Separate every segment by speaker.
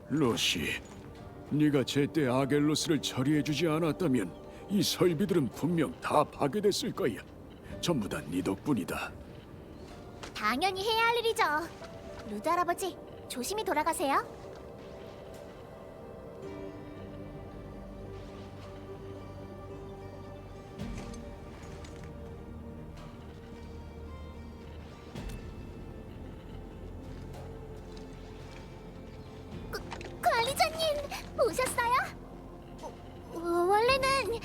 Speaker 1: 로시, 네가 제때 아겔로스를 처리해주지 않았다면 이 설비들은 분명 다 파괴됐을 거야. 전부 다 네 덕분이다.
Speaker 2: 당연히 해야 할 일이죠. 루드 할아버지, 조심히 돌아가세요. 관리자님, 오셨어요? 원래는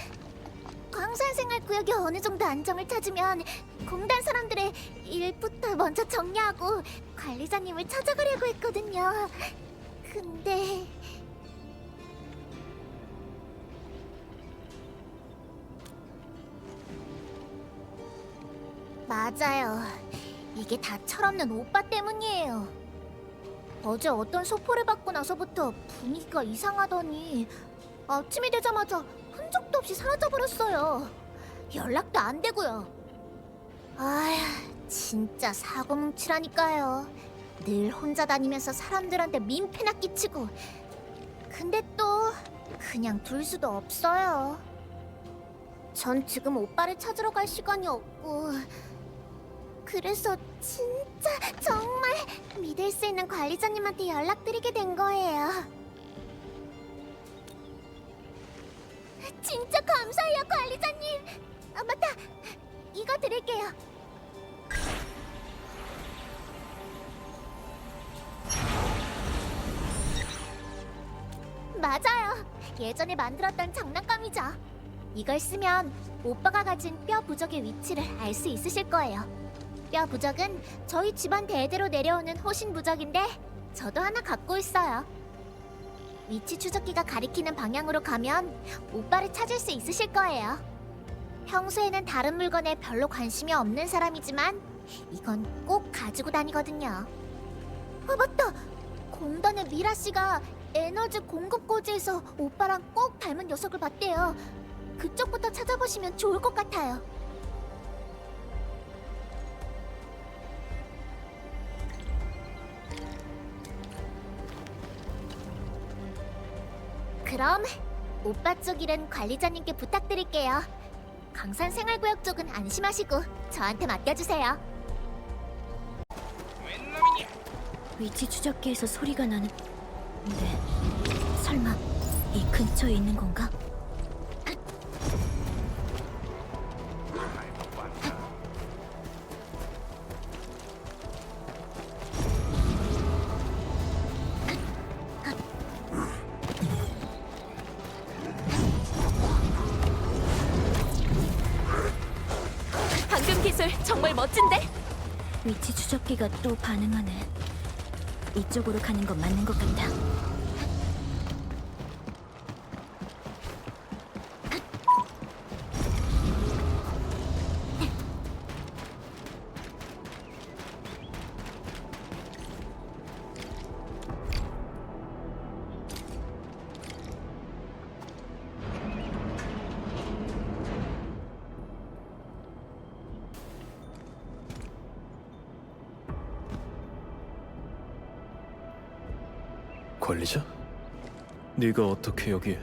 Speaker 2: 광산생활구역이 어느 정도 안정을 찾으면 공단 사람들의 일부터 먼저 정리하고 관리자님을 찾아가려고 했거든요. 근데 맞아요. 이게 다 철없는 오빠 때문이에요. 어제 어떤 소포를 받고 나서부터 분위기가 이상하더니 아침이 되자마자 흔적도 없이 사라져버렸어요. 연락도 안 되고요. 아휴, 진짜 사고뭉치라니까요. 늘 혼자 다니면서 사람들한테 민폐나 끼치고. 근데 또 그냥 둘 수도 없어요. 전 지금 오빠를 찾으러 갈 시간이 없고. 그래서 진짜 정말 믿을 수 있는 관리자님한테 연락드리게 된 거예요. 진짜 감사해요, 관리자님. 아, 맞다. 이거 드릴게요. 맞아요. 예전에 만들었던 장난감이죠. 이걸 쓰면 오빠가 가진 뼈 부적의 위치를 알 수 있으실 거예요. 뼈 부적은 저희 집안 대대로 내려오는 호신 부적인데 저도 하나 갖고 있어요. 위치 추적기가 가리키는 방향으로 가면 오빠를 찾을 수 있으실 거예요. 평소에는 다른 물건에 별로 관심이 없는 사람이지만 이건 꼭 가지고 다니거든요. 아, 맞다! 공단의 미라 씨가 에너지 공급 고지에서 오빠랑 꼭 닮은 녀석을 봤대요. 그쪽부터 찾아보시면 좋을 것 같아요. 그럼 오빠 쪽 일은 관리자님께 부탁드릴게요. 강산생활구역 쪽은 안심하시고 저한테 맡겨주세요.
Speaker 3: 위치 추적기에서 소리가 나는... 데 설마 이 근처에 있는 건가?
Speaker 4: 방금 기술 정말 멋진데?
Speaker 3: 위치 추적기가 또 반응하네. 이쪽으로 가는 건 맞는 것 같아.
Speaker 5: 관리자? 네가 어떻게 여기에?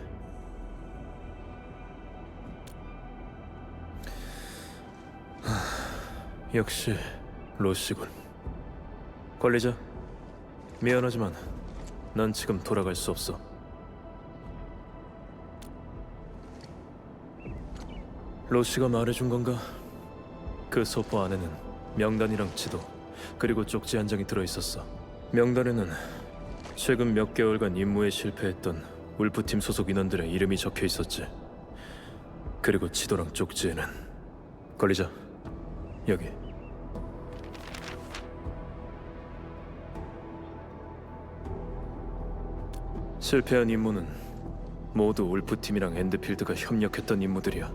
Speaker 5: 역시 로시군. 관리자, 미안하지만 난 지금 돌아갈 수 없어. 로시가 말해준 건가? 그 소포 안에는 명단이랑 지도, 그리고 쪽지 한 장이 들어있었어. 명단에는 최근 몇 개월간 임무에 실패했던 울프팀 소속 인원들의 이름이 적혀 있었지. 그리고 지도랑 쪽지에는 관리자, 여기. 실패한 임무는 모두 울프팀이랑 엔드필드가 협력했던 임무들이야.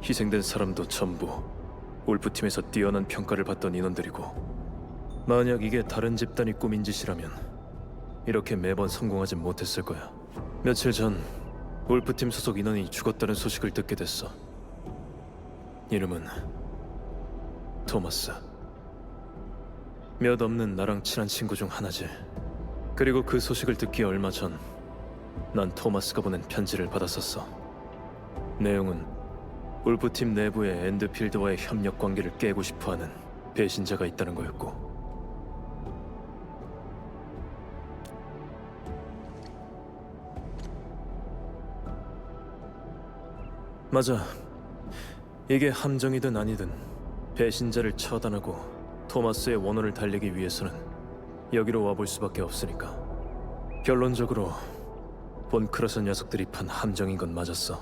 Speaker 5: 희생된 사람도 전부 울프팀에서 뛰어난 평가를 받던 인원들이고, 만약 이게 다른 집단이 꾸민 짓이라면 이렇게 매번 성공하진 못했을 거야. 며칠 전 울프팀 소속 인원이 죽었다는 소식을 듣게 됐어. 이름은 토마스. 몇 없는 나랑 친한 친구 중 하나지. 그리고 그 소식을 듣기 얼마 전 난 토마스가 보낸 편지를 받았었어. 내용은 울프팀 내부에 엔드필드와의 협력 관계를 깨고 싶어하는 배신자가 있다는 거였고, 맞아. 이게 함정이든 아니든 배신자를 처단하고 토마스의 원혼을 달리기 위해서는 여기로 와볼 수밖에 없으니까. 결론적으로 본크라스 녀석들이 판 함정인 건 맞았어.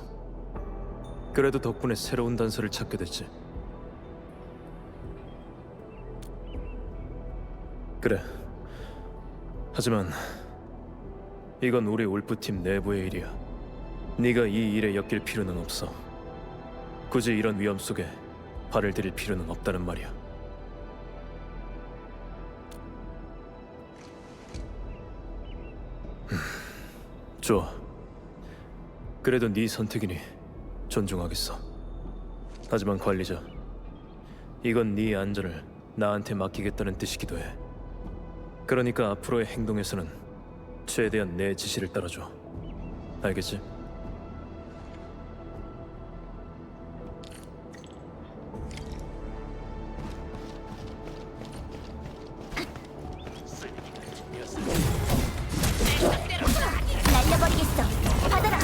Speaker 5: 그래도 덕분에 새로운 단서를 찾게 됐지. 그래. 하지만 이건 우리 울프팀 내부의 일이야. 네가 이 일에 엮일 필요는 없어. 굳이 이런 위험 속에 발을 들일 필요는 없다는 말이야. 좋아. 그래도 네 선택이니 존중하겠어. 하지만 관리자, 이건 네 안전을 나한테 맡기겠다는 뜻이기도 해. 그러니까 앞으로의 행동에서는 최대한 내 지시를 따라줘. 알겠지?
Speaker 2: 날려버리겠어. 받아라.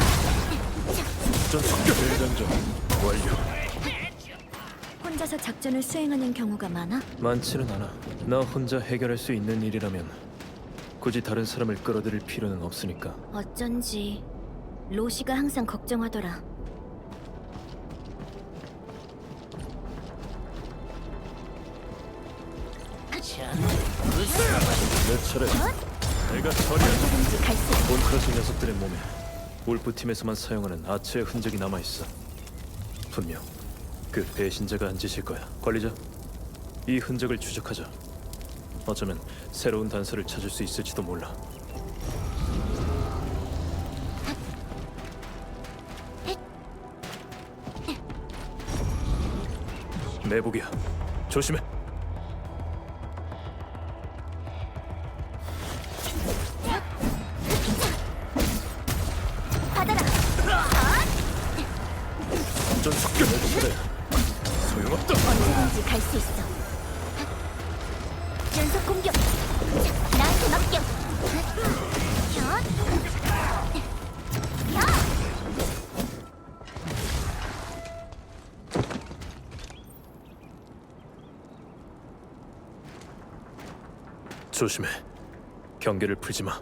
Speaker 1: 대장전 완료.
Speaker 3: 혼자서 작전을 수행하는 경우가 많아?
Speaker 5: 많지는 않아. 나 혼자 해결할 수 있는 일이라면 굳이 다른 사람을 끌어들일 필요는 없으니까.
Speaker 3: 어쩐지 로시가 항상 걱정하더라.
Speaker 5: 내 차례. 내가 처리하지.
Speaker 3: 언제든지 갈 수 있어.
Speaker 5: 본크라스 녀석들의 몸에 울프팀에서만 사용하는 아츠의 흔적이 남아있어. 분명 그 배신자가 한 짓일 거야. 관리자, 이 흔적을 추적하자. 어쩌면 새로운 단서를 찾을 수 있을지도 몰라. 매복이야. 조심해.
Speaker 2: 받아라.
Speaker 5: 완전 섞여. 내 차례. 소용없다.
Speaker 2: 언제든지 갈 수 있어. 연속 공격. 나한테 맡겨. 야!
Speaker 5: 조심해. 경계를 풀지 마.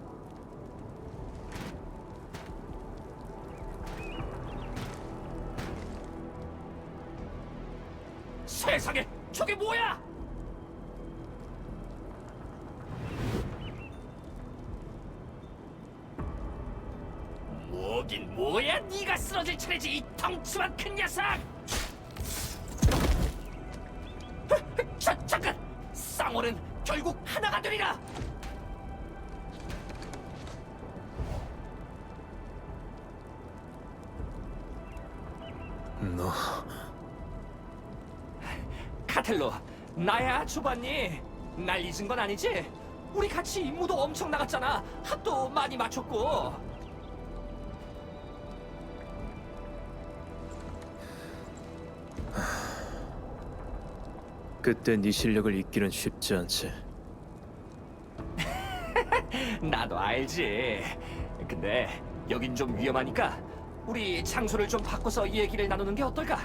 Speaker 6: 세상에, 저게 뭐야? 뭐긴 뭐야? 네가 쓰러질 차례지, 이 덩치만 큰 녀석! 잠깐! 쌍월은 결국 하나가 되리라!
Speaker 5: 너
Speaker 6: 카텔로, 나야 주반니. 날 잊은 건 아니지? 우리 같이 임무도 엄청 나갔잖아. 합도 많이 맞췄고.
Speaker 5: 그때 네 실력을 잊기는 쉽지 않지.
Speaker 6: 나도 알지. 근데 여긴 좀 위험하니까 우리 장소를 좀 바꿔서 얘기를 나누는 게 어떨까?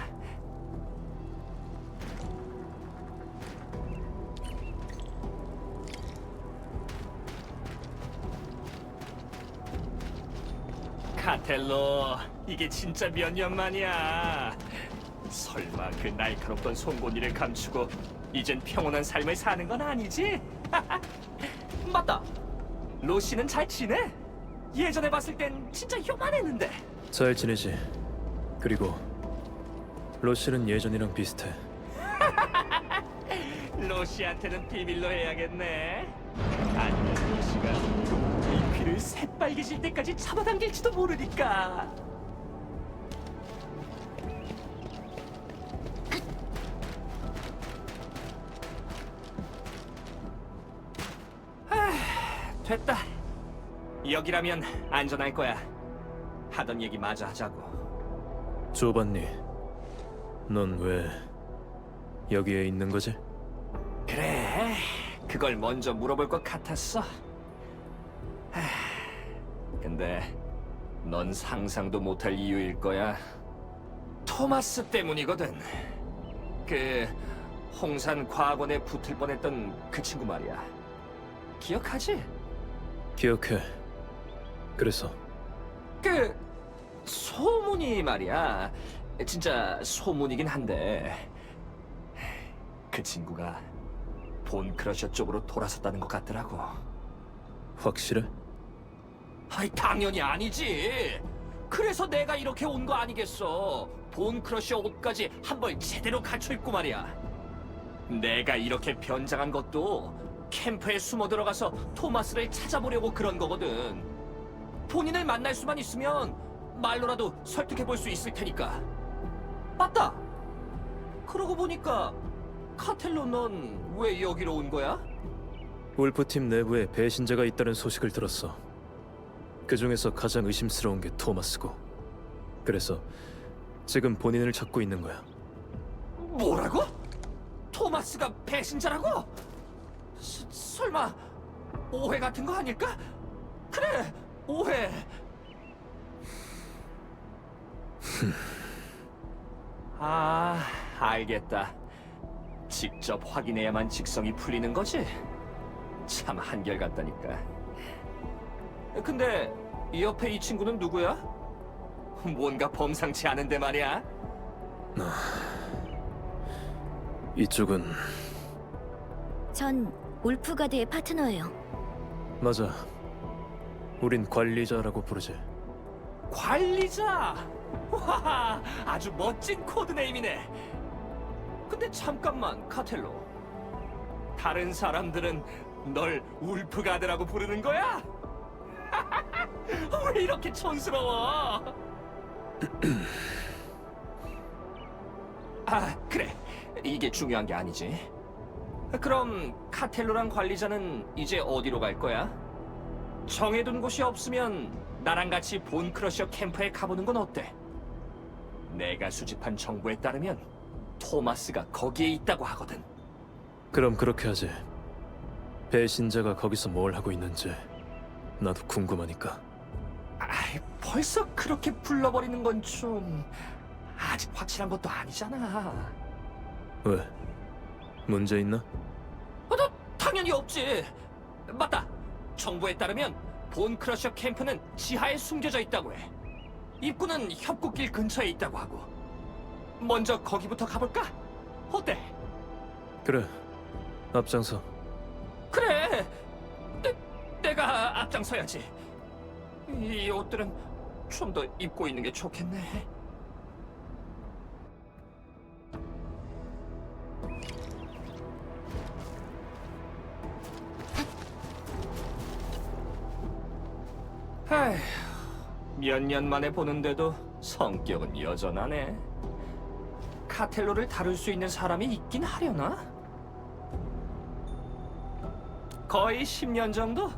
Speaker 6: 카텔로, 이게 진짜 몇 년 만이야. 설마 그 날카롭던 송곳니를 감추고 이젠 평온한 삶을 사는 건 아니지? 맞다. 로시는 잘 지내? 예전에 봤을 땐 진짜 요만했는데.
Speaker 5: 잘 지내지. 그리고 로시는 예전이랑 비슷해.
Speaker 6: 로시한테는 비밀로 해야겠네. 아니면 로시가 이 귀를 새빨개질 때까지 잡아당길지도 모르니까. 됐다. 여기라면 안전할 거야. 하던 얘기 마저 하자고.
Speaker 5: 조반니, 넌 왜 여기에 있는 거지?
Speaker 6: 그래, 그걸 먼저 물어볼 것 같았어. 근데 넌 상상도 못할 이유일 거야. 토마스 때문이거든. 그 홍산 과학원에 붙을 뻔했던 그 친구 말이야. 기억하지?
Speaker 5: 기억해. 그래서
Speaker 6: 그 소문이 말이야. 진짜 소문이긴 한데 그 친구가 본 크러셔 쪽으로 돌아섰다는 것 같더라고.
Speaker 5: 확실해?
Speaker 6: 아이, 당연히 아니지. 그래서 내가 이렇게 온 거 아니겠어. 본 크러셔 옷까지 한 벌 제대로 갖춰 입고 말이야. 내가 이렇게 변장한 것도 캠프에 숨어 들어가서 토마스를 찾아보려고 그런 거거든. 본인을 만날 수만 있으면 말로라도 설득해 볼 수 있을 테니까. 맞다. 그러고 보니까 카텔로 넌 왜 여기로 온 거야?
Speaker 5: 울프팀 내부에 배신자가 있다는 소식을 들었어. 그 중에서 가장 의심스러운 게 토마스고. 그래서 지금 본인을 찾고 있는 거야.
Speaker 6: 뭐라고? 토마스가 배신자라고? 설마 오해 같은 거 아닐까? 그래, 오해. 아, 알겠다. 직접 확인해야만 직성이 풀리는 거지? 참 한결같다니까. 근데 이 옆에 이 친구는 누구야? 뭔가 범상치 않은데 말이야.
Speaker 5: 이쪽은
Speaker 3: 전 울프가드의 파트너예요.
Speaker 5: 맞아. 우린 관리자라고 부르지.
Speaker 6: 관리자! 와, 아주 멋진 코드네임이네. 근데 잠깐만, 카텔로. 다른 사람들은 널 울프가드라고 부르는 거야? 왜 이렇게 촌스러워? 아, 그래. 이게 중요한 게 아니지. 그럼 카텔로랑 관리자는 이제 어디로 갈 거야? 정해둔 곳이 없으면 나랑 같이 본 크러셔 캠프에 가보는 건 어때? 내가 수집한 정보에 따르면 토마스가 거기에 있다고 하거든.
Speaker 5: 그럼 그렇게 하지. 배신자가 거기서 뭘 하고 있는지 나도 궁금하니까.
Speaker 6: 아이, 벌써 그렇게 불러버리는 건 좀... 아직 확실한 것도 아니잖아.
Speaker 5: 왜? 문제 있나?
Speaker 6: 너 당연히 없지. 맞다. 정보에 따르면 본 크러셔 캠프는 지하에 숨겨져 있다고 해. 입구는 협곡길 근처에 있다고 하고. 먼저 거기부터 가볼까? 어때?
Speaker 5: 그래. 앞장서.
Speaker 6: 그래. 내가 앞장서야지. 이 옷들은 좀 더 입고 있는 게 좋겠네. 아휴, 몇 년 만에 보는데도 성격은 여전하네. 카텔로를 다룰 수 있는 사람이 있긴 하려나? 거의 10년 정도?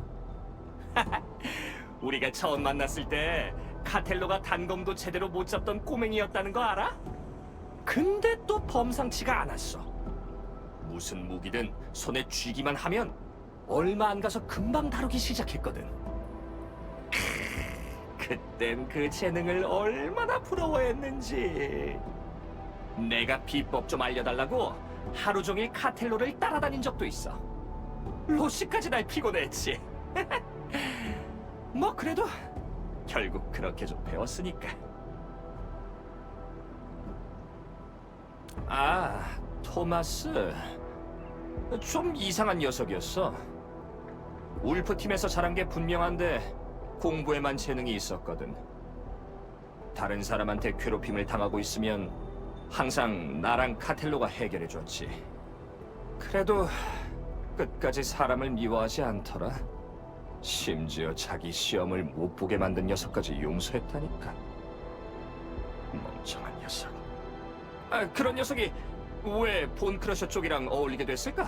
Speaker 6: 우리가 처음 만났을 때 카텔로가 단검도 제대로 못 잡던 꼬맹이였다는 거 알아? 근데 또 범상치가 않았어. 무슨 무기든 손에 쥐기만 하면 얼마 안 가서 금방 다루기 시작했거든. 그땐 그 재능을 얼마나 부러워했는지. 내가 비법 좀 알려달라고 하루 종일 카텔로를 따라다닌 적도 있어. 로시까지 날 피곤했지. 뭐 그래도 결국 그렇게 좀 배웠으니까. 아, 토마스. 좀 이상한 녀석이었어. 울프팀에서 자란 게 분명한데 공부에만 재능이 있었거든. 다른 사람한테 괴롭힘을 당하고 있으면 항상 나랑 카텔로가 해결해줬지. 그래도 끝까지 사람을 미워하지 않더라. 심지어 자기 시험을 못 보게 만든 녀석까지 용서했다니까. 멍청한 녀석. 아, 그런 녀석이 왜 본 크러셔 쪽이랑 어울리게 됐을까?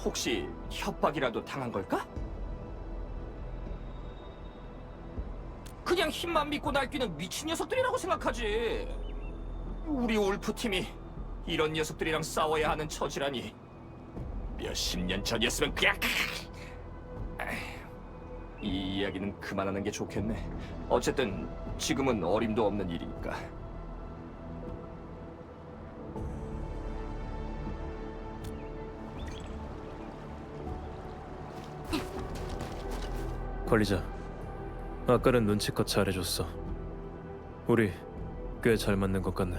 Speaker 6: 혹시 협박이라도 당한 걸까? 그냥 힘만 믿고 날뛰는 미친 녀석들이라고 생각하지. 우리 울프 팀이 이런 녀석들이랑 싸워야 하는 처지라니. 몇십 년 전이었으면 그냥. 이 이야기는 그만하는 게 좋겠네. 어쨌든 지금은 어림도 없는 일이니까.
Speaker 5: 관리자, 아까는 눈치껏 잘해줬어. 우리 꽤 잘 맞는 것 같네.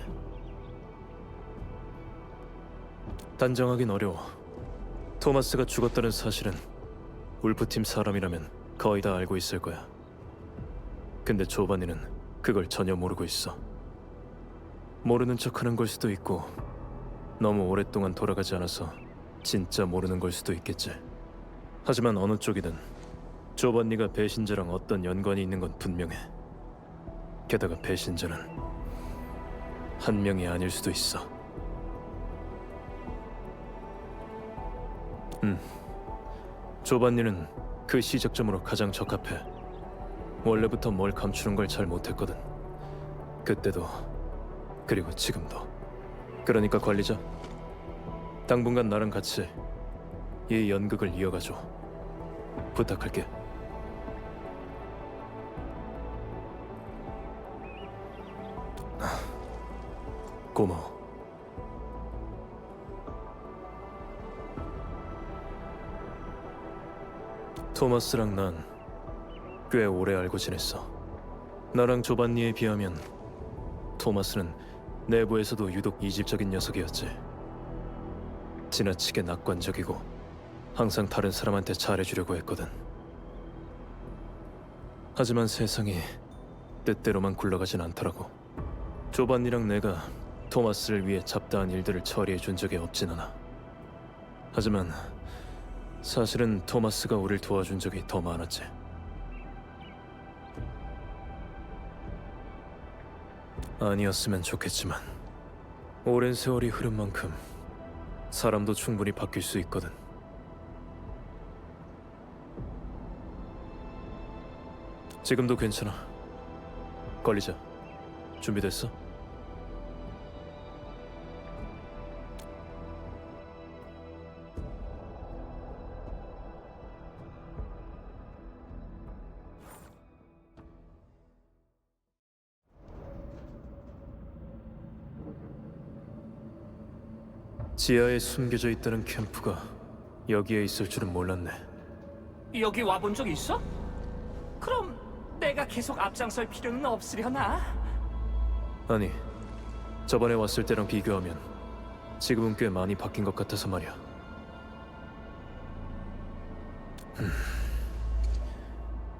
Speaker 5: 단정하긴 어려워. 토마스가 죽었다는 사실은 울프팀 사람이라면 거의 다 알고 있을 거야. 근데 조바니는 그걸 전혀 모르고 있어. 모르는 척하는 걸 수도 있고 너무 오랫동안 돌아가지 않아서 진짜 모르는 걸 수도 있겠지. 하지만 어느 쪽이든 조바니가 배신자랑 어떤 연관이 있는 건 분명해. 게다가 배신자는 한 명이 아닐 수도 있어. 조바니는 그 시작점으로 가장 적합해. 원래부터 뭘 감추는 걸 잘 못했거든. 그때도 그리고 지금도. 그러니까 관리자, 당분간 나랑 같이 이 연극을 이어가줘. 부탁할게. 고마워. 토마스랑 난 꽤 오래 알고 지냈어. 나랑 조반니에 비하면 토마스는 내부에서도 유독 이질적인 녀석이었지. 지나치게 낙관적이고 항상 다른 사람한테 잘해주려고 했거든. 하지만 세상이 뜻대로만 굴러가진 않더라고. 조반니랑 내가 토마스를 위해 잡다한 일들을 처리해 준 적이 없진 않아. 하지만 사실은 토마스가 우릴 도와준 적이 더 많았지. 아니었으면 좋겠지만 오랜 세월이 흐른 만큼 사람도 충분히 바뀔 수 있거든. 지금도 괜찮아. 걸리자. 준비됐어? 지하에 숨겨져 있다는 캠프가 여기에 있을 줄은 몰랐네.
Speaker 6: 여기 와본 적 있어? 그럼 내가 계속 앞장설 필요는 없으려나?
Speaker 5: 아니, 저번에 왔을 때랑 비교하면 지금은 꽤 많이 바뀐 것 같아서 말이야.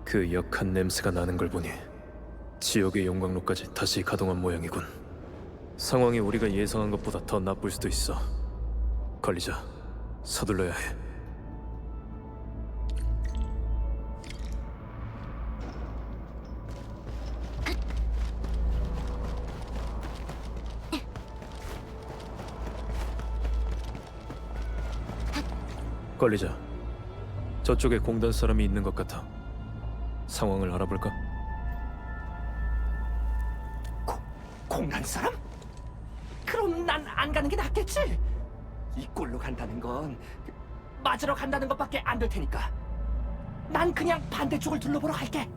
Speaker 5: 그 역한 냄새가 나는 걸 보니 지옥의 용광로까지 다시 가동한 모양이군. 상황이 우리가 예상한 것보다 더 나쁠 수도 있어. 관리자, 서둘러야 해. 관리자, 저쪽에 공단 사람이 있는 것 같아. 상황을 알아볼까?
Speaker 6: 공단 사람? 그럼 난 안 가는 게 낫겠지? 이 꼴로 간다는 건 맞으러 간다는 것밖에 안 될 테니까 난 그냥 반대쪽을 둘러보러 갈게.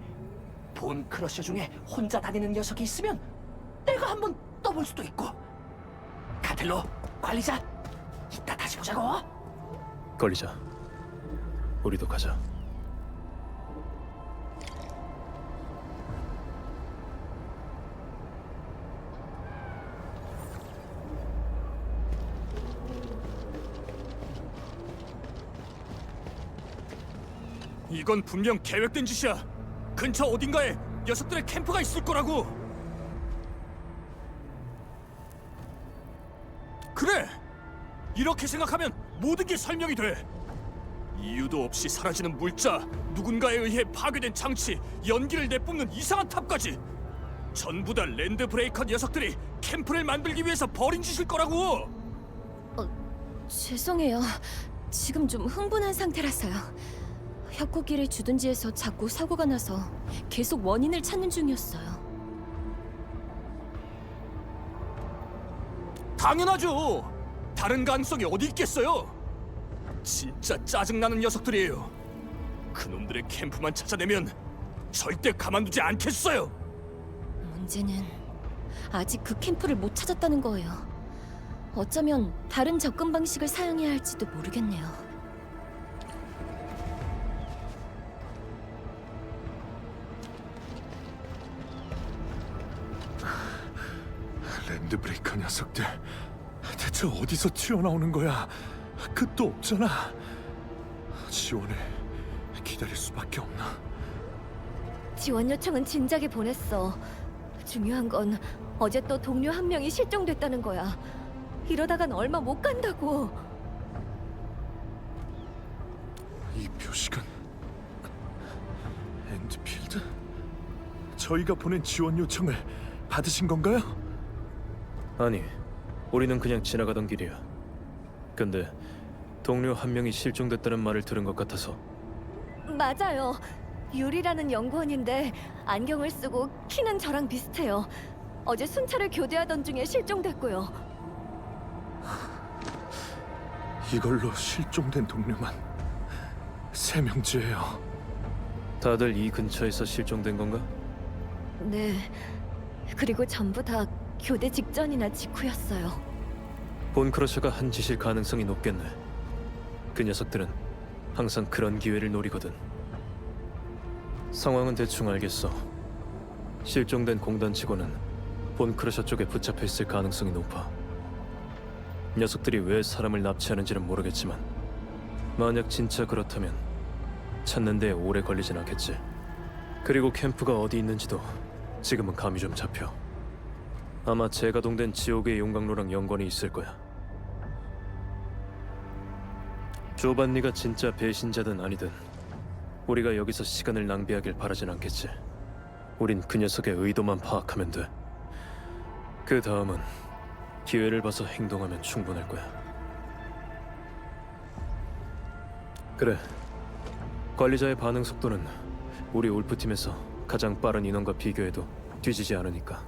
Speaker 6: 본 크러셔 중에 혼자 다니는 녀석이 있으면 내가 한번 떠볼 수도 있고. 카텔로, 관리자, 이따 다시 보자고.
Speaker 5: 관리자, 우리도 가자.
Speaker 1: 이건 분명 계획된 짓이야. 근처 어딘가에 녀석들의 캠프가 있을 거라고. 그래! 이렇게 생각하면 모든 게 설명이 돼. 이유도 없이 사라지는 물자, 누군가에 의해 파괴된 장치, 연기를 내뿜는 이상한 탑까지 전부 다 랜드 브레이커 녀석들이 캠프를 만들기 위해서 벌인 짓일 거라고.
Speaker 3: 죄송해요. 지금 좀 흥분한 상태라서요. 협곡일의 주둔지에서 자꾸 사고가 나서 계속 원인을 찾는 중이었어요.
Speaker 1: 당연하죠. 다른 가능성이 어디 있겠어요? 진짜 짜증나는 녀석들이에요. 그놈들의 캠프만 찾아내면 절대 가만두지 않겠어요.
Speaker 3: 문제는 아직 그 캠프를 못 찾았다는 거예요. 어쩌면 다른 접근 방식을 사용해야 할지도 모르겠네요.
Speaker 7: 랜드브레이커 녀석들 대체 어디서 튀어나오는 거야? 끝도 없잖아. 지원을 기다릴 수밖에 없나?
Speaker 3: 지원 요청은 진작에 보냈어. 중요한 건 어제 또 동료 한 명이 실종됐다는 거야. 이러다간 얼마 못 간다고.
Speaker 7: 이 표식은 엔드필드? 저희가 보낸 지원 요청을 받으신 건가요?
Speaker 5: 아니, 우리는 그냥 지나가던 길이야. 근데 동료 한 명이 실종됐다는 말을 들은 것 같아서.
Speaker 3: 맞아요. 유리라는 연구원인데 안경을 쓰고 키는 저랑 비슷해요. 어제 순찰을 교대하던 중에 실종됐고요.
Speaker 7: 이걸로 실종된 동료만 3명째예요.
Speaker 5: 다들 이 근처에서 실종된 건가?
Speaker 3: 네. 그리고 전부 다 교대 직전이나 직후였어요.
Speaker 5: 본크러셔가 한 짓일 가능성이 높겠네. 그 녀석들은 항상 그런 기회를 노리거든. 상황은 대충 알겠어. 실종된 공단 직원은 본크러셔 쪽에 붙잡혀 있을 가능성이 높아. 녀석들이 왜 사람을 납치하는지는 모르겠지만 만약 진짜 그렇다면 찾는 데 오래 걸리진 않겠지. 그리고 캠프가 어디 있는지도 지금은 감이 좀 잡혀. 아마 재가동된 지옥의 용광로랑 연관이 있을 거야. 조반니가 진짜 배신자든 아니든 우리가 여기서 시간을 낭비하길 바라진 않겠지. 우린 그 녀석의 의도만 파악하면 돼. 그 다음은 기회를 봐서 행동하면 충분할 거야. 그래. 관리자의 반응 속도는 우리 울프팀에서 가장 빠른 인원과 비교해도 뒤지지 않으니까.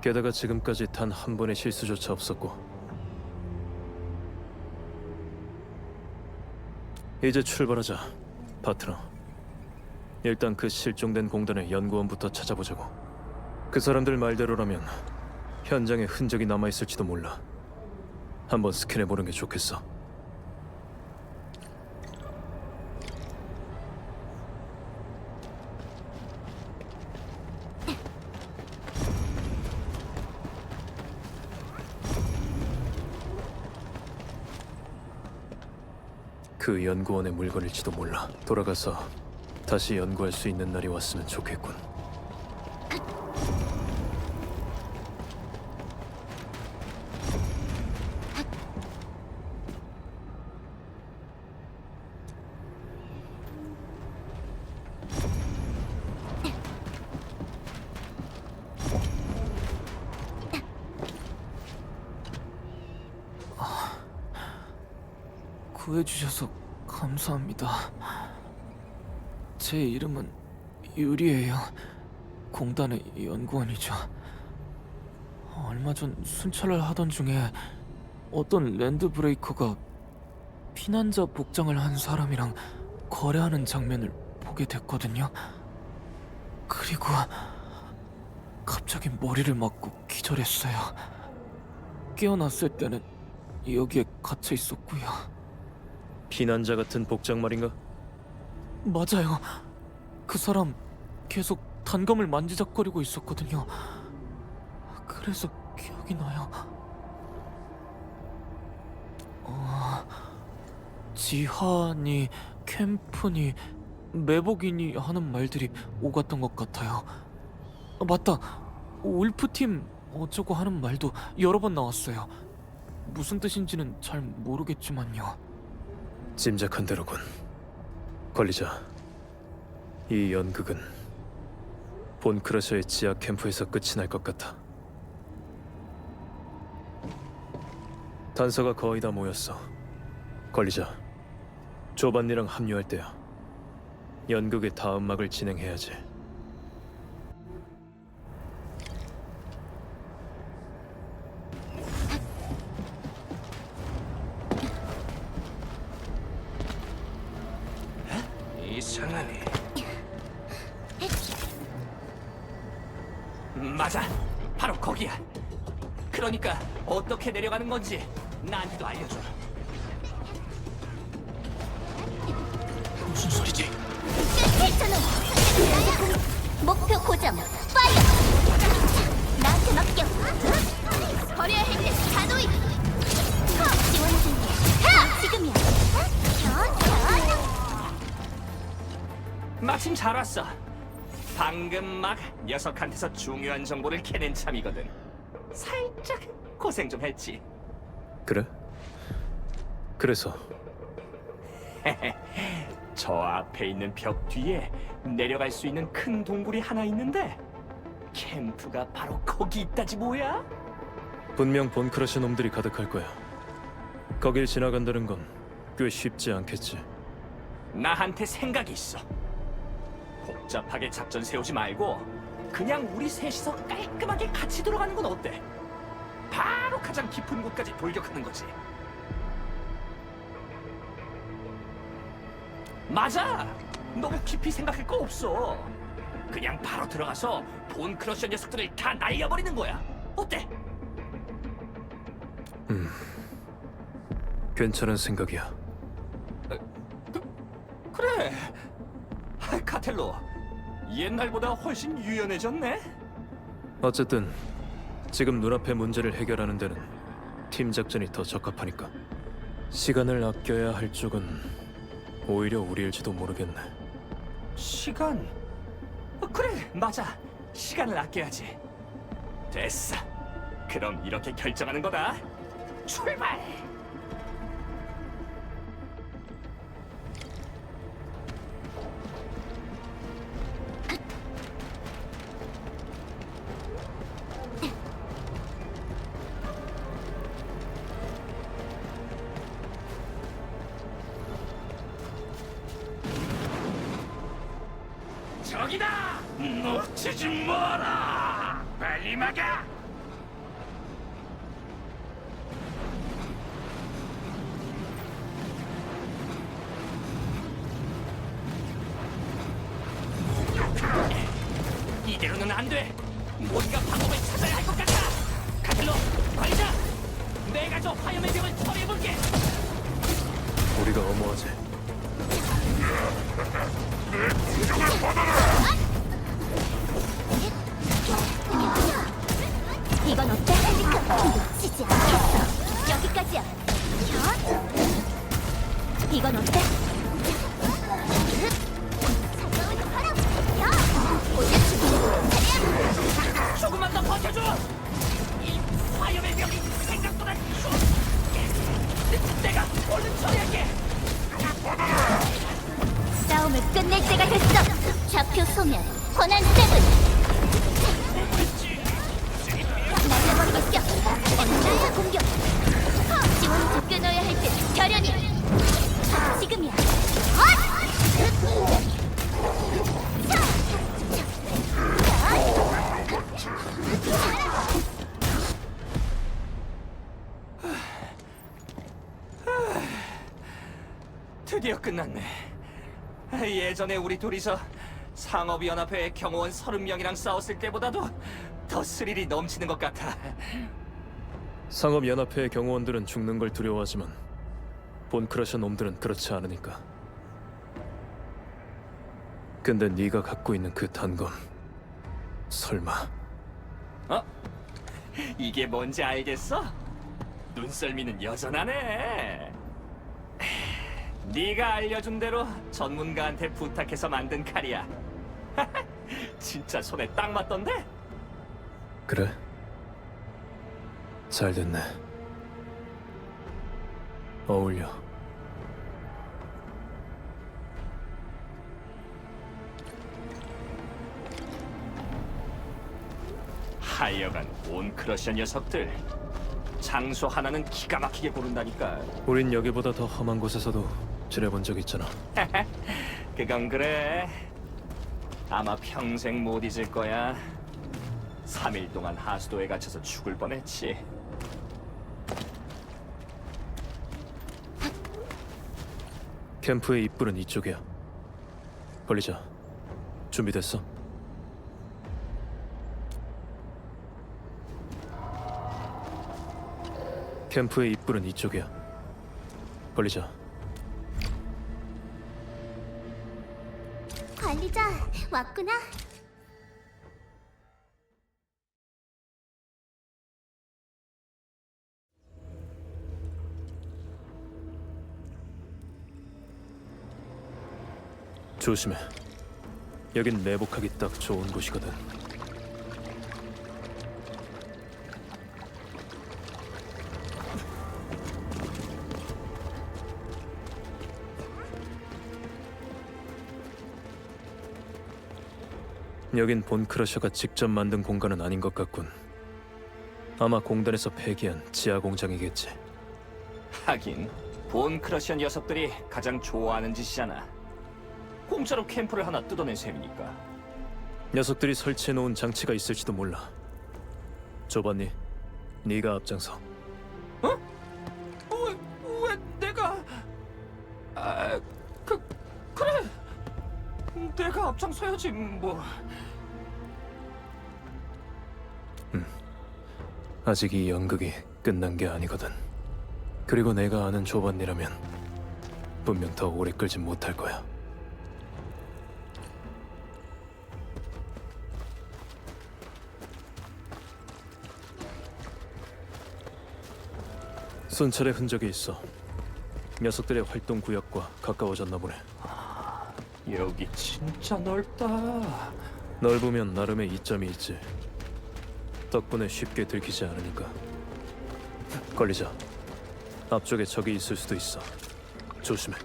Speaker 5: 게다가 지금까지 단 한 번의 실수조차 없었고. 이제 출발하자, 파트너. 일단 그 실종된 공단의 연구원부터 찾아보자고. 그 사람들 말대로라면 현장에 흔적이 남아있을지도 몰라. 한번 스캔해보는 게 좋겠어. 그 연구원의 물건일지도 몰라. 돌아가서 다시 연구할 수 있는 날이 왔으면 좋겠군.
Speaker 8: 구해주셔서 감사합니다. 제 이름은 유리예요. 공단의 연구원이죠. 얼마 전 순찰을 하던 중에 어떤 랜드브레이커가 피난자 복장을 한 사람이랑 거래하는 장면을 보게 됐거든요. 그리고 갑자기 머리를 맞고 기절했어요. 깨어났을 때는 여기에 갇혀 있었고요.
Speaker 5: 피난자 같은 복장 말인가?
Speaker 8: 맞아요. 그 사람 계속 단검을 만지작거리고 있었거든요. 그래서 기억이 나요. 지하니, 캠프니, 매복이니 하는 말들이 오갔던 것 같아요. 맞다. 울프팀 어쩌고 하는 말도 여러 번 나왔어요. 무슨 뜻인지는 잘 모르겠지만요.
Speaker 5: 짐작한 대로군. 관리자, 이 연극은 본크러셔의 지하 캠프에서 끝이 날 것 같아. 단서가 거의 다 모였어. 관리자, 조반니랑 합류할 때야. 연극의 다음 막을 진행해야지.
Speaker 6: 이상하네. 맞아, 바로 거기야. 그러니까 어떻게 내려가는 건지 나한테도 알려줘. 무슨 소리지?
Speaker 2: 괜찮아. 목표 고정. 파이어. 나한테 맡겨. 버려야 할 때 자도이. 지원 중이야. 지금이야.
Speaker 6: 마침 잘 왔어. 방금 막 녀석한테서 중요한 정보를 캐낸 참이거든. 살짝 고생 좀 했지.
Speaker 5: 그래? 그래서
Speaker 6: 저 앞에 있는 벽 뒤에 내려갈 수 있는 큰 동굴이 하나 있는데 캠프가 바로 거기 있다지 뭐야?
Speaker 5: 분명 본크러쉬 놈들이 가득할 거야. 거길 지나간다는 건 꽤 쉽지 않겠지.
Speaker 6: 나한테 생각이 있어. 복잡하게 작전 세우지 말고 그냥 우리 셋이서 깔끔하게 같이 들어가는 건 어때? 바로 가장 깊은 곳까지 돌격하는 거지. 맞아! 너무 깊이 생각할 거 없어. 그냥 바로 들어가서 본 크러셔 녀석들을 다 날려버리는 거야. 어때?
Speaker 5: 괜찮은 생각이야.
Speaker 6: 그래. 카텔로, 옛날보다 훨씬 유연해졌네?
Speaker 5: 어쨌든 지금 눈앞의 문제를 해결하는 데는 팀 작전이 더 적합하니까. 시간을 아껴야 할 쪽은 오히려 우리일지도 모르겠네.
Speaker 6: 시간? 그래, 맞아. 시간을 아껴야지. 됐어. 그럼 이렇게 결정하는 거다. 출발! 저기다! 놓치지 마라! 빨리 막아! 이대로는 안 돼! 뭔가 방법을 찾아야 할 것 같아! 카텔로, 관리자! 내가 저 화염의 벽을 처리해볼게!
Speaker 5: 우리가 어머하지.
Speaker 2: 이건 어때? 놓치지 않겠어. 여기까지야. 이건 어때?
Speaker 6: 조금만 더 버텨줘! 이 화염의 벽이 생각보다 추워! 내가 얼른 처리할게!
Speaker 2: 싸움을 끝낼 때가 됐어. 좌표 소멸. 권한 세븐. 날려버리겠어. 나야 공격. 지원을 끊어야 할 때 결연히. 지금이야.
Speaker 6: 드디어 끝났네. 예전에 우리 둘이서 상업위원회의 경호원 30명이랑 싸웠을 때보다도 더 스릴이 넘치는 것 같아.
Speaker 5: 상업연합회의 경호원들은 죽는 걸 두려워하지만 본크러셔 놈들은 그렇지 않으니까. 근데 네가 갖고 있는 그 단검, 설마
Speaker 6: 어? 이게 뭔지 알겠어? 눈썰미는 여전하네. 네가 알려준 대로 전문가한테 부탁해서 만든 칼이야. 진짜 손에 딱 맞던데?
Speaker 5: 그래? 잘 됐네. 어울려.
Speaker 6: 하여간 온 크러셔 녀석들 장소 하나는 기가 막히게 고른다니까.
Speaker 5: 우린 여기보다 더 험한 곳에서도 지내본 적 있잖아.
Speaker 6: 그건 그래. 아마 평생 못 잊을 거야. 3일 동안 하수도에 갇혀서 죽을 뻔했지.
Speaker 5: 캠프의 입구는 이쪽이야. 걸리자. 준비됐어? 캠프의 입구는 이쪽이야. 걸리자.
Speaker 2: 관리자, 왔구나.
Speaker 5: 조심해. 여긴 매복하기 딱 좋은 곳이거든. 여긴 본 크러셔가 직접 만든 공간은 아닌 것 같군. 아마 공단에서 폐기한 지하 공장이겠지.
Speaker 6: 하긴 본 크러쉬 녀석들이 가장 좋아하는 짓이잖아. 공짜로 캠프를 하나 뜯어낸 셈이니까.
Speaker 5: 녀석들이 설치해놓은 장치가 있을지도 몰라. 조반니, 네가 앞장서.
Speaker 6: 왜 내가... 그래. 내가 앞장서야지 뭐.
Speaker 5: 아직 이 연극이 끝난 게 아니거든. 그리고 내가 아는 조반니라면 분명 더 오래 끌지 못할 거야. 순찰의 흔적이 있어. 녀석들의 활동 구역과 가까워졌나 보네.
Speaker 6: 여기 진짜 넓다.
Speaker 5: 넓으면 나름의 이점이 있지. 덕분에 쉽게 들키지 않으니까. 걸리자. 앞쪽에 적이 있을 수도 있어. 조심해.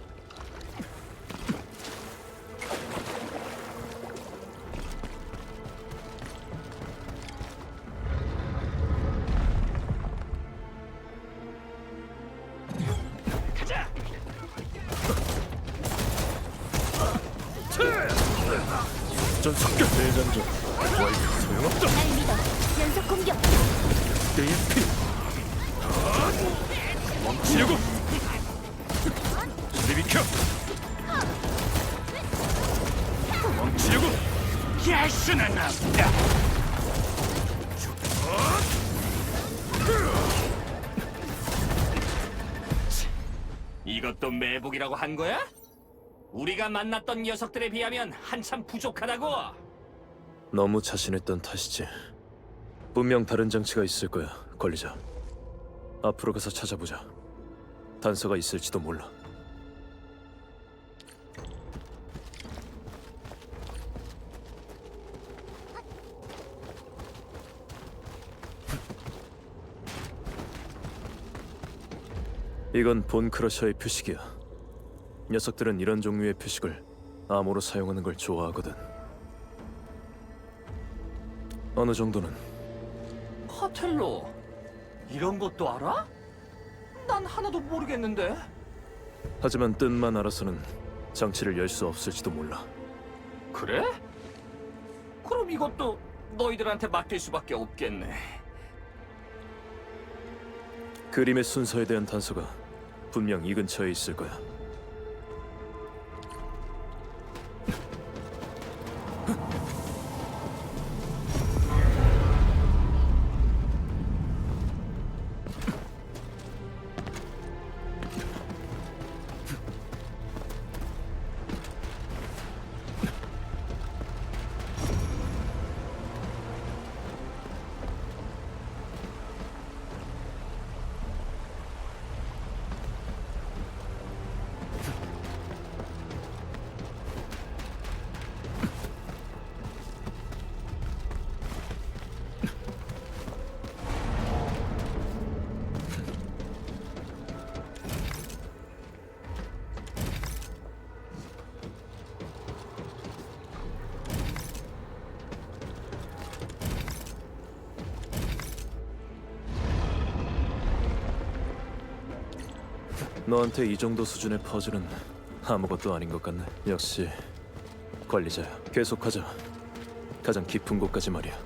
Speaker 5: 전속격 대장전 완료. 소용없다.
Speaker 2: 날 믿어. 연속 공격.
Speaker 5: AFP 멈추려고. 저리 비켜. 멈추려고. 피할 수는 없다.
Speaker 6: 이것도 매복이라고 한 거야? 우리가 만났던 녀석들에 비하면 한참 부족하다고.
Speaker 5: 너무 자신했던 탓이지. 분명 다른 장치가 있을 거야. 걸리자. 앞으로 가서 찾아보자. 단서가 있을지도 몰라. 이건 본 크러셔의 표식이야. 녀석들은 이런 종류의 표식을 암호로 사용하는 걸 좋아하거든. 어느 정도는.
Speaker 6: 파텔로, 이런 것도 알아? 난 하나도 모르겠는데.
Speaker 5: 하지만 뜻만 알아서는 장치를 열 수 없을지도 몰라.
Speaker 6: 그래? 그럼 이것도 너희들한테 맡길 수밖에 없겠네.
Speaker 5: 그림의 순서에 대한 단서가 분명 이 근처에 있을 거야. 너한테 이 정도 수준의 퍼즐은 아무것도 아닌 것 같네. 역시 관리자야. 계속하자. 가장 깊은 곳까지 말이야.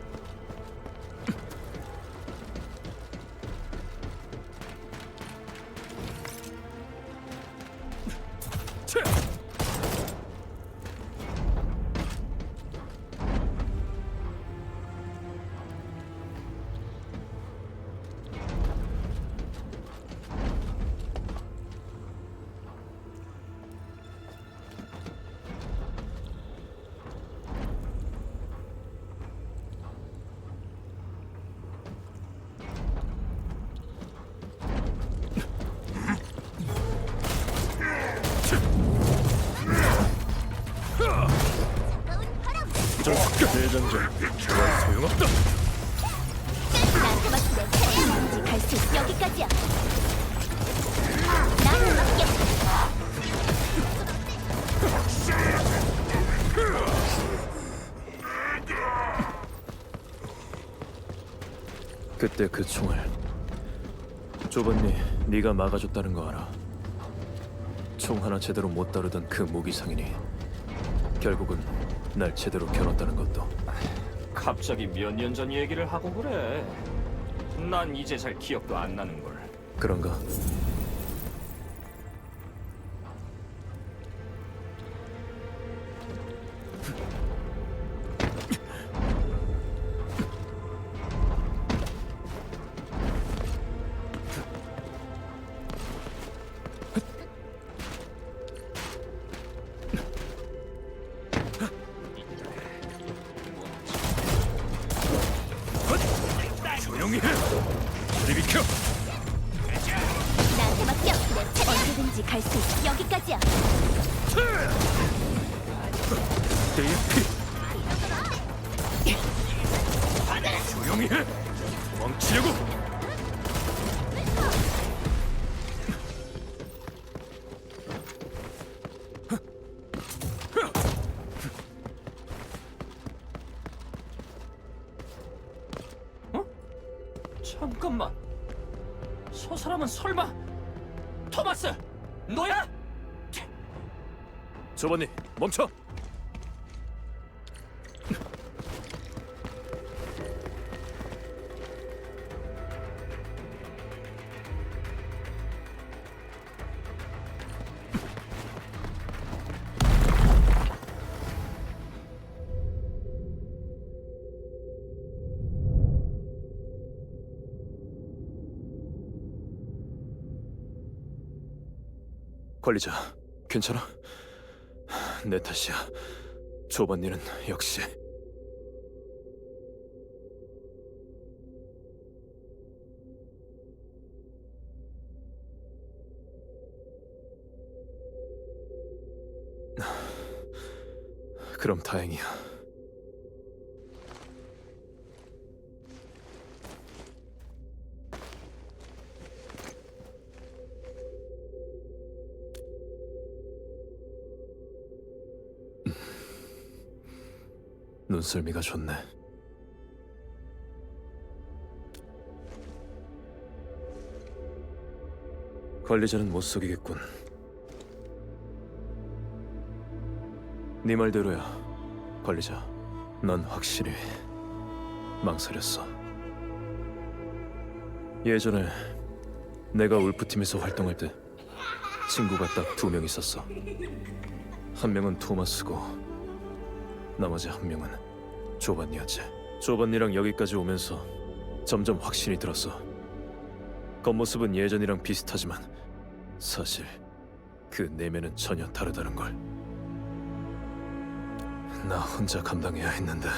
Speaker 5: 대장전 소용없다.
Speaker 2: 나한테 맡긴 내 차례야. 갈수 있어. 여기까지야. 나한테 맡겨.
Speaker 5: 그때 그 총을 조반니 네가 막아줬다는 거 알아. 총 하나 제대로 못 다루던 그 무기상인이 결국은 날 제대로 겨눴다는 것도.
Speaker 6: 갑자기 몇 년 전 얘기를 하고 그래. 난 이제 잘 기억도 안 나는 걸.
Speaker 5: 그런가?
Speaker 7: 조용히 해. 저리 비켜.
Speaker 2: 나한테 맡겨. 내 차례야. 언제든지 갈 수 있어. 여기까지야.
Speaker 7: AFP. 조용히 해. 멈추려고.
Speaker 6: 잠깐만. 저 사람은 설마 토마스 너야?
Speaker 5: 조반니 멈춰. 관리자, 괜찮아? 내 탓이야. 조반니는 역시. 그럼 다행이야. 눈썰미가 좋네. 관리자는 못 속이겠군. 네 말대로야, 관리자. 넌 확실히 망설였어. 예전에 내가 울프팀에서 활동할 때 친구가 딱 2명 있었어. 한 명은 토마스고 나머지 한 명은 조반니였지. 조반니랑 여기까지 오면서 점점 확신이 들었어. 겉모습은 예전이랑 비슷하지만 사실 그 내면은 전혀 다르다는 걸. 나 혼자 감당해야 했는데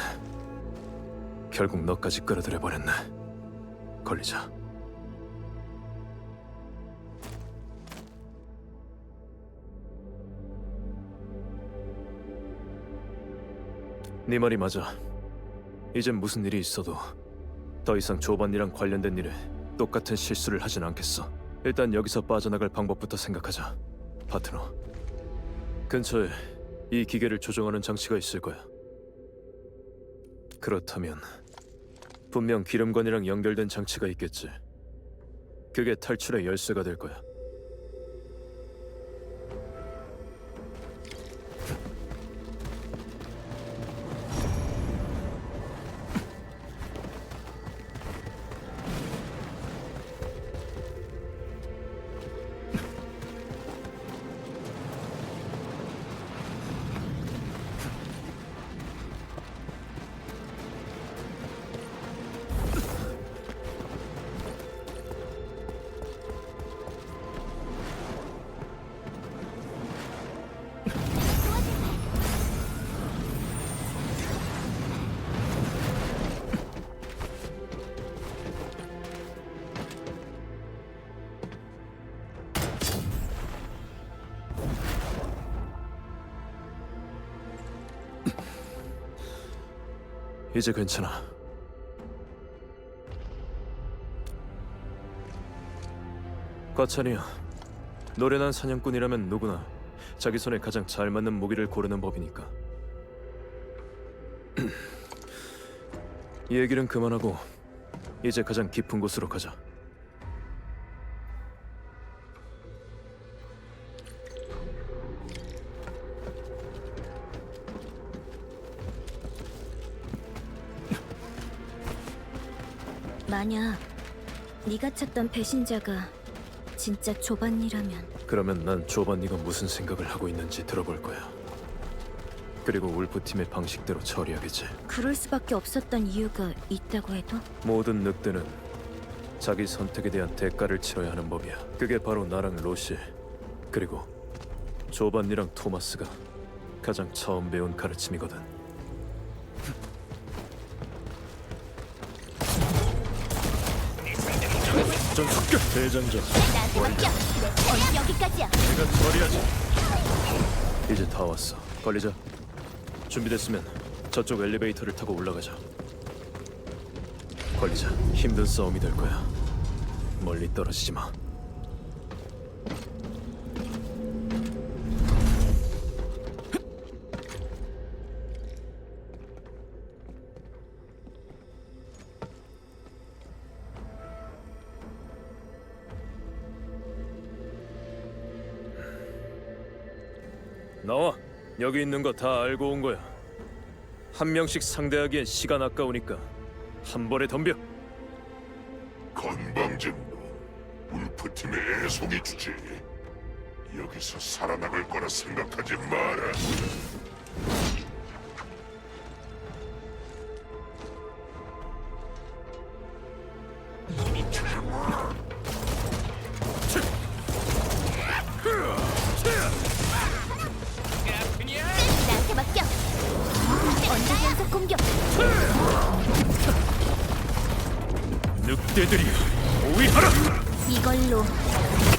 Speaker 5: 결국 너까지 끌어들여 버렸네. 관리자. 네 말이 맞아. 이젠 무슨 일이 있어도 더 이상 조반니랑 관련된 일에 똑같은 실수를 하진 않겠어. 일단 여기서 빠져나갈 방법부터 생각하자. 파트너. 근처에 이 기계를 조종하는 장치가 있을 거야. 그렇다면 분명 기름관이랑 연결된 장치가 있겠지. 그게 탈출의 열쇠가 될 거야. 이제 괜찮아. 과찬이야. 노련한 사냥꾼이라면 누구나 자기 손에 가장 잘 맞는 무기를 고르는 법이니까. 이 얘기는 그만하고 이제 가장 깊은 곳으로 가자.
Speaker 3: 만약 네가 찾던 배신자가 진짜 조반니라면
Speaker 5: 그러면 난 조반니가 무슨 생각을 하고 있는지 들어볼 거야. 그리고 울프팀의 방식대로 처리하겠지.
Speaker 3: 그럴 수밖에 없었던 이유가 있다고 해도
Speaker 5: 모든 늑대는 자기 선택에 대한 대가를 치러야 하는 법이야. 그게 바로 나랑 로시, 그리고 조반니랑 토마스가 가장 처음 배운 가르침이거든. 전 습격 대장전.
Speaker 2: 나한테 맡겨. 내 차례야. 여기까지야.
Speaker 5: 내가 처리하지. 이제 다 왔어. 걸리자. 준비됐으면 저쪽 엘리베이터를 타고 올라가자. 걸리자. 힘든 싸움이 될 거야. 멀리 떨어지지 마. 나와. 여기 있는 거 다 알고 온 거야. 한 명씩 상대하기엔 시간 아까우니까 한 번에 덤벼.
Speaker 9: 건방진 놈, 울프팀의 애송이 주제. 여기서 살아남을 거라 생각하지 마라.
Speaker 2: 나한테 맡겨. 언제 연속 공격.
Speaker 5: 늑대들이 오위하라.
Speaker 2: 이걸로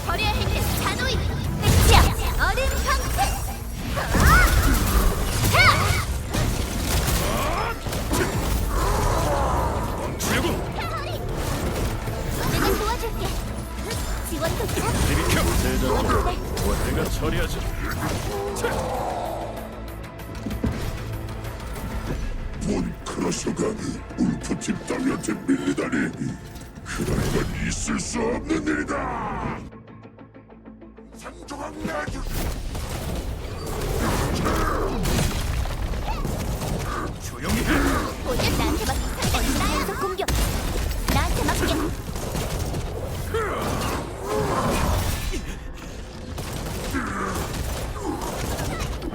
Speaker 2: 버려야 할 때 자도이. 끝이야. 얼음 방패.
Speaker 5: 멈추려고.
Speaker 2: 내가 도와줄게. 지원 도착.
Speaker 5: 비켜. 대장전. 내가 처리하지.
Speaker 9: 몬크러셔가 울프팀 딸한테 밀리다니. 그럴 건 있을 수 없는 일이다. 상조각 내주.
Speaker 5: 조용히 해.
Speaker 2: 모두 나한테 맡겨. 언제 연속 공격. 나한테 맡겨.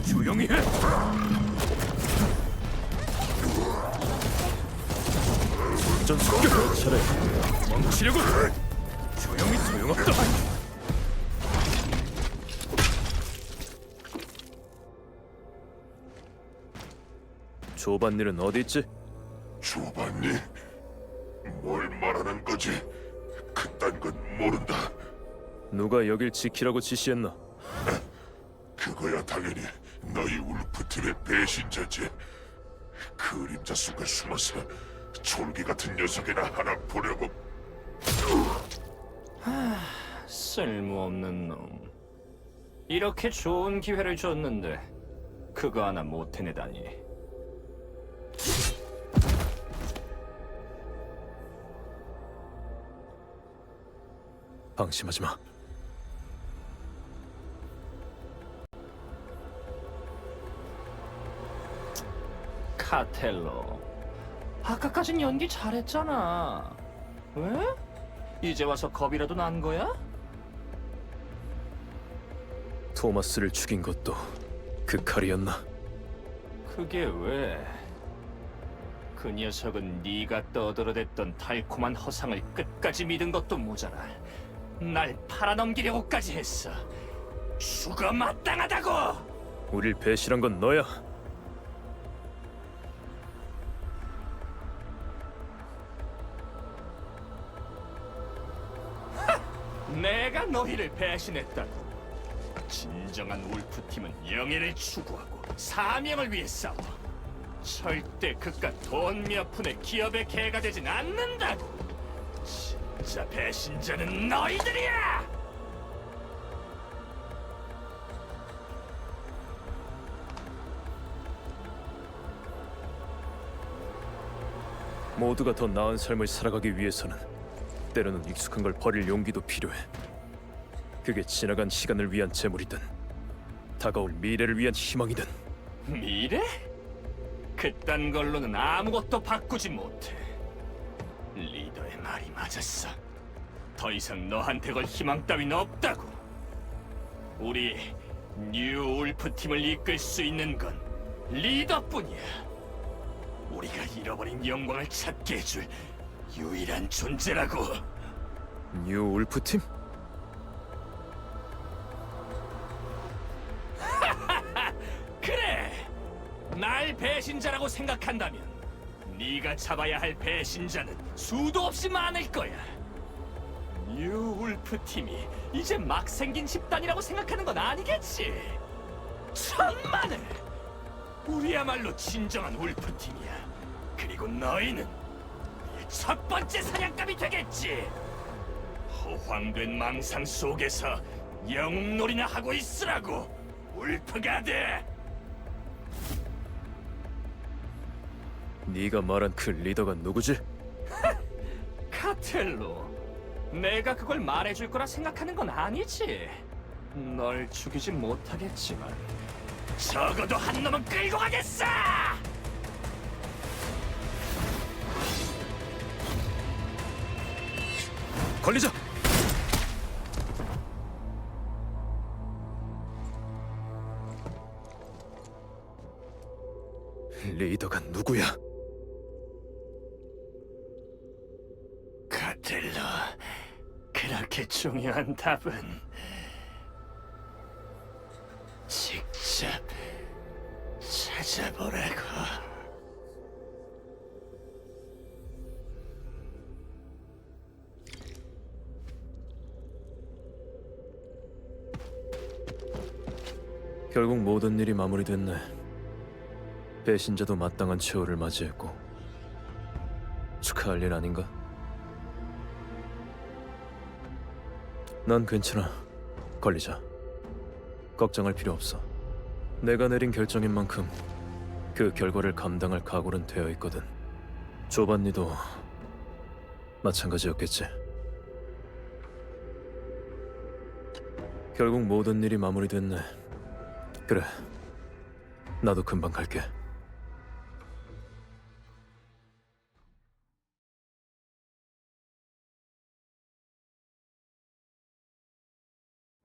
Speaker 5: 조용히 해. 전 습격. 차례. 멈추려고. 조용히 소용없다. 조반일은 어디 있지?
Speaker 9: 조반니? 뭘 말하는 거지? 그딴 건 모른다.
Speaker 5: 누가 여길 지키라고 지시했나?
Speaker 9: 그거야 당연히 너희 울프팀의 배신자지. 그림자 속에 숨어서 졸기 같은 녀석이나 하나 보려고.
Speaker 6: 쓸모없는 놈. 이렇게 좋은 기회를 줬는데 그거 하나 못 해내다니.
Speaker 5: 방심하지 마.
Speaker 6: 카텔로, 아까까진 연기 잘했잖아. 왜? 이제 와서 겁이라도 난 거야?
Speaker 5: 토마스를 죽인 것도 그 칼이었나?
Speaker 6: 그게 왜? 그 녀석은 네가 떠들어댔던 달콤한 허상을 끝까지 믿은 것도 모자라 날 팔아넘기려고까지 했어. 죽어 마땅하다고!
Speaker 5: 우릴 배신한 건 너야.
Speaker 6: 내가 너희를 배신했다고. 진정한 울프팀은 영예를 추구하고 사명을 위해 싸워. 절대 그깟 돈 몇 푼의 기업의 개가 되진 않는다고. 진짜 배신자는 너희들이야!
Speaker 5: 모두가 더 나은 삶을 살아가기 위해서는 때로는 익숙한 걸 버릴 용기도 필요해. 그게 지나간 시간을 위한 재물이든 다가올 미래를 위한 희망이든.
Speaker 6: 미래? 그딴 걸로는 아무것도 바꾸지 못해. 리더의 말이 맞았어. 더 이상 너한테 걸 희망 따윈 없다고. 우리 뉴 울프 팀을 이끌 수 있는 건 리더뿐이야. 우리가 잃어버린 영광을 찾게 해줄 유일한 존재라고.
Speaker 5: 뉴 울프 팀?
Speaker 6: 그래! 날 배신자라고 생각한다면 네가 잡아야 할 배신자는 수도 없이 많을 거야. 뉴 울프 팀이 이제 막 생긴 집단이라고 생각하는 건 아니겠지? 천만에! 우리야말로 진정한 울프 팀이야. 그리고 너희는 우리의 첫 번째 사냥감이 되겠지. 허황된 망상 속에서 영웅놀이나 하고 있으라고, 울프가드.
Speaker 5: 네가 말한 그 리더가 누구지?
Speaker 6: 카텔로. 내가 그걸 말해줄 거라 생각하는 건 아니지. 널 죽이진 못하겠지만 적어도 한 놈은 끌고 가겠어!
Speaker 5: 걸리자! 리더가 누구야?
Speaker 6: 카텔로, 그렇게 중요한 답은 직접 찾아보라고.
Speaker 5: 결국 모든 일이 마무리됐네. 배신자도 마땅한 최후를 맞이했고. 축하할 일 아닌가? 난 괜찮아. 걸리자. 걱정할 필요 없어. 내가 내린 결정인 만큼 그 결과를 감당할 각오는 되어 있거든. 조반니도 마찬가지였겠지. 결국 모든 일이 마무리됐네. 그래, 나도 금방 갈게.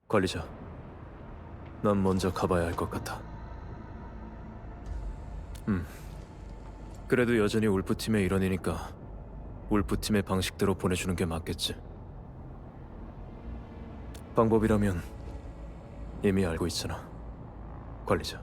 Speaker 5: 관리자, 난 먼저 가봐야 할 것 같아. 그래도 여전히 울프팀의 일원이니까 울프팀의 방식대로 보내주는 게 맞겠지. 방법이라면 이미 알고 있잖아, 관리자.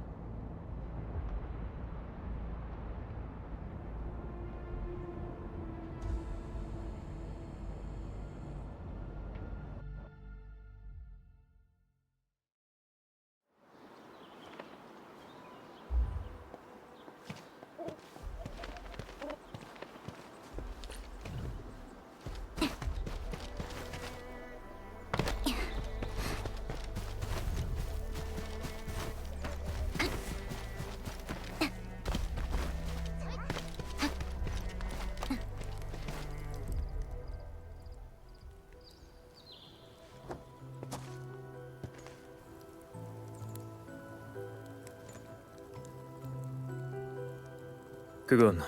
Speaker 5: 그건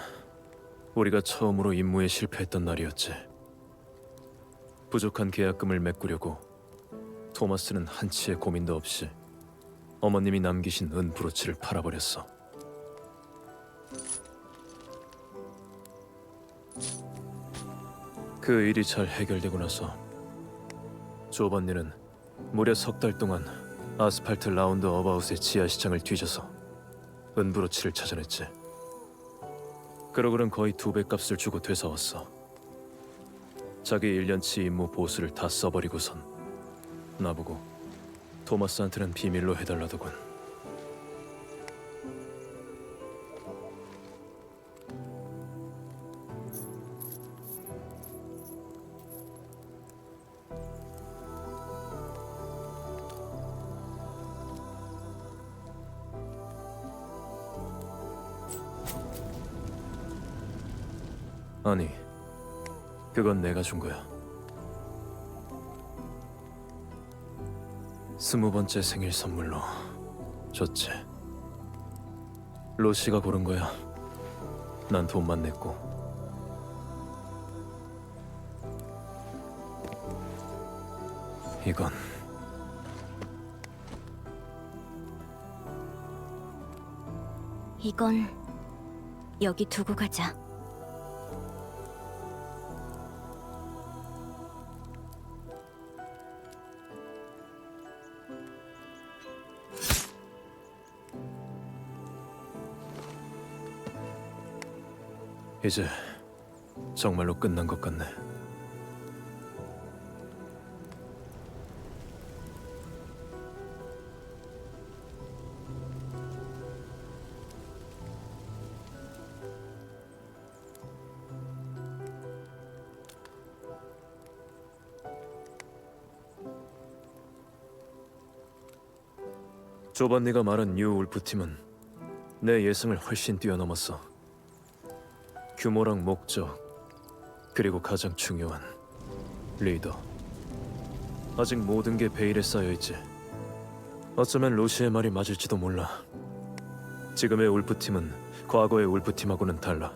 Speaker 5: 우리가 처음으로 임무에 실패했던 날이었지. 부족한 계약금을 메꾸려고 토마스는 한치의 고민도 없이 어머님이 남기신 은 브로치를 팔아버렸어. 그 일이 잘 해결되고 나서 조반니는 무려 3달 동안 아스팔트 라운드 어바웃의 지하시장을 뒤져서 은 브로치를 찾아냈지. 그러고는 거의 2배 값을 주고 되사왔어. 자기 1년치 임무 보수를 다 써버리고선 나보고 토마스한테는 비밀로 해달라더군. 아니, 그건 내가 준 거야. 20번째 생일 선물로 줬지. 로시가 고른 거야. 난 돈만 냈고. 이건
Speaker 3: 이건 여기 두고 가자.
Speaker 5: 이제 정말로 끝난 것 같네. 조반니가 말한 뉴 울프팀은 내 예상을 훨씬 뛰어넘었어. 규모랑 목적, 그리고 가장 중요한 리더. 아직 모든 게 베일에 쌓여있지. 어쩌면 로시의 말이 맞을지도 몰라. 지금의 울프팀은 과거의 울프팀하고는 달라.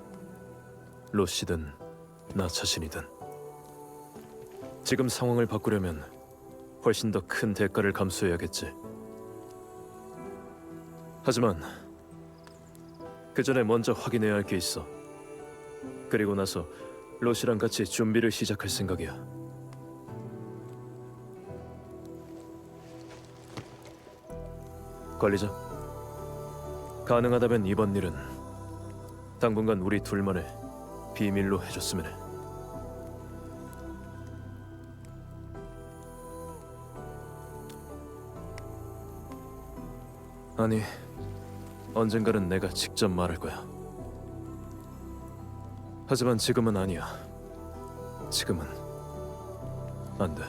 Speaker 5: 로시든 나 자신이든. 지금 상황을 바꾸려면 훨씬 더 큰 대가를 감수해야겠지. 하지만 그 전에 먼저 확인해야 할 게 있어. 그리고 나서 로시랑 같이 준비를 시작할 생각이야. 관리자, 가능하다면 이번 일은 당분간 우리 둘만의 비밀로 해줬으면 해. 아니, 언젠가는 내가 직접 말할 거야. 하지만 지금은 아니야. 지금은 안 돼.